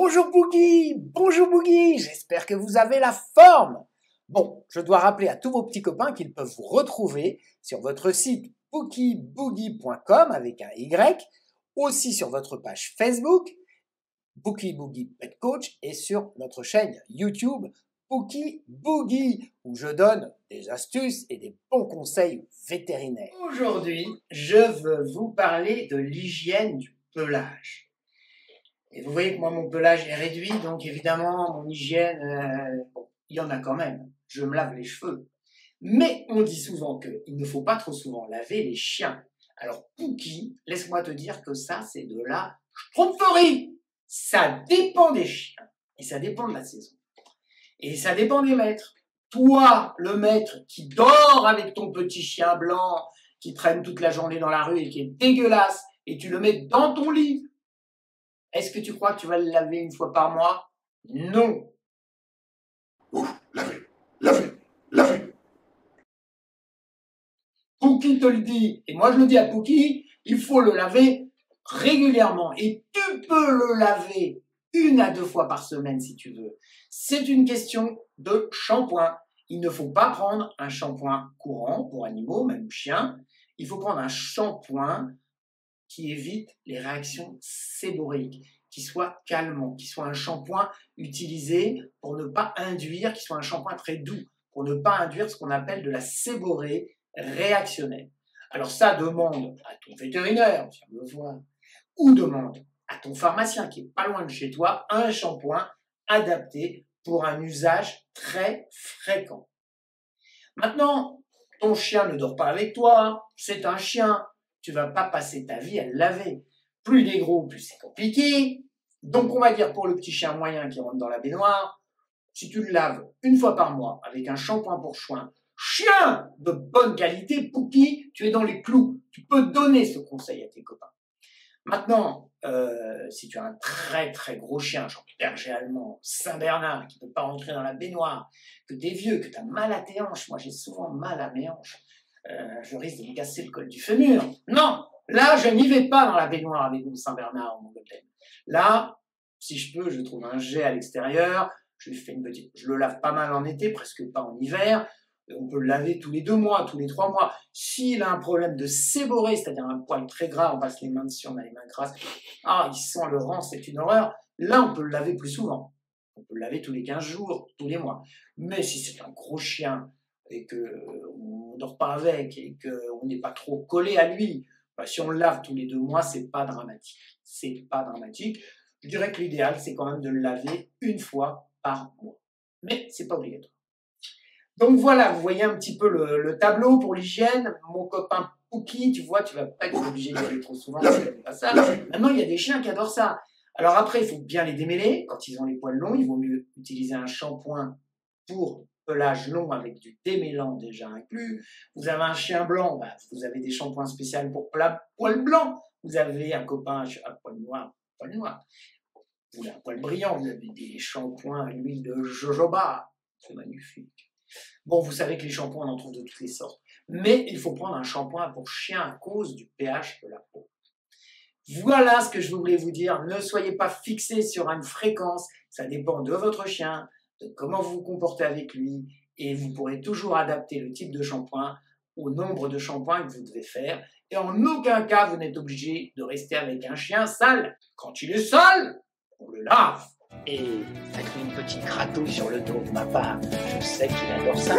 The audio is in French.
Bonjour Boogie, j'espère que vous avez la forme. Bon, je dois rappeler à tous vos petits copains qu'ils peuvent vous retrouver sur votre site pookieboogie.com avec un Y, aussi sur votre page Facebook, Pookie Boogie Pet Coach, et sur notre chaîne YouTube, Pookie Boogie, où je donne des astuces et des bons conseils vétérinaires. Aujourd'hui, je veux vous parler de l'hygiène du pelage. Et vous voyez que moi, mon pelage est réduit, donc évidemment, mon hygiène, il y en a quand même. Je me lave les cheveux. Mais on dit souvent qu'il ne faut pas trop souvent laver les chiens. Alors, Pookie, laisse-moi te dire que ça, c'est de la tromperie. Ça dépend des chiens. Et ça dépend de la saison. Et ça dépend des maîtres. Toi, le maître qui dort avec ton petit chien blanc, qui traîne toute la journée dans la rue et qui est dégueulasse, et tu le mets dans ton lit, est-ce que tu crois que tu vas le laver une fois par mois? Non. Laver. Pookie te le dit, et moi je le dis à Pookie, il faut le laver régulièrement. Et tu peux le laver 1 à 2 fois par semaine si tu veux. C'est une question de shampoing. Il ne faut pas prendre un shampoing courant pour animaux, même chiens. Il faut prendre un shampoing qui évite les réactions séborréiques, qui soit calmant, qui soit un shampoing utilisé pour ne pas induire, qui soit un shampoing très doux, pour ne pas induire ce qu'on appelle de la séborrhée réactionnelle. Alors ça demande à ton vétérinaire, viens me voir, ou demande à ton pharmacien qui est pas loin de chez toi un shampoing adapté pour un usage très fréquent. Maintenant, ton chien ne dort pas avec toi, c'est un chien. Tu vas pas passer ta vie à le laver. Plus il est gros, plus c'est compliqué. Donc, on va dire pour le petit chien moyen qui rentre dans la baignoire, si tu le laves 1 fois par mois avec un shampoing pour chien de bonne qualité, Pookie, tu es dans les clous. Tu peux donner ce conseil à tes copains. Maintenant, si tu as un très très gros chien, genre berger allemand, Saint-Bernard, qui ne peut pas rentrer dans la baignoire, que tu es vieux, que tu as mal à tes hanches, moi j'ai souvent mal à mes hanches, je risque de me casser le col du fémur. Non, là, je n'y vais pas dans la baignoire avec mon Saint-Bernard ou mon Golden. Là, si je peux, je trouve un jet à l'extérieur, je lui fais une petite... Je le lave pas mal en été, presque pas en hiver. On peut le laver tous les 2 mois, tous les 3 mois. S'il a un problème de séborrhée, c'est-à-dire un poil très gras, on passe les mains dessus, on a les mains grasses. Ah, il sent le rang, c'est une horreur. Là, on peut le laver plus souvent. On peut le laver tous les 15 jours, tous les mois. Mais si c'est un gros chien, et qu'on ne dort pas avec, et qu'on n'est pas trop collé à lui, bah, si on le lave tous les 2 mois, c'est pas dramatique. C'est pas dramatique. Je dirais que l'idéal, c'est quand même de le laver 1 fois par mois. Mais c'est pas obligatoire. Donc voilà, vous voyez un petit peu le tableau pour l'hygiène. Mon copain Pookie, tu vois, tu vas pas être obligé d'y aller trop souvent, c'est pas ça. Maintenant, il y a des chiens qui adorent ça. Alors après, il faut bien les démêler. Quand ils ont les poils longs, il vaut mieux utiliser un shampoing pour pelage long avec du démêlant déjà inclus. Vous avez un chien blanc, bah, vous avez des shampoings spéciaux pour poil blanc. Vous avez un copain à poil noir. Vous avez un poil brillant, vous avez des shampoings à l'huile de jojoba. C'est magnifique. Bon, vous savez que les shampoings, on en trouve de toutes les sortes. Mais il faut prendre un shampoing pour chien à cause du pH de la peau. Voilà ce que je voulais vous dire. Ne soyez pas fixés sur une fréquence. Ça dépend de votre chien, de comment vous vous comportez avec lui. Et vous pourrez toujours adapter le type de shampoing au nombre de shampoings que vous devez faire. Et en aucun cas, vous n'êtes obligé de rester avec un chien sale. Quand il est sale, on le lave. Et faites-lui une petite gratouille sur le dos de ma part. Je sais qu'il adore ça.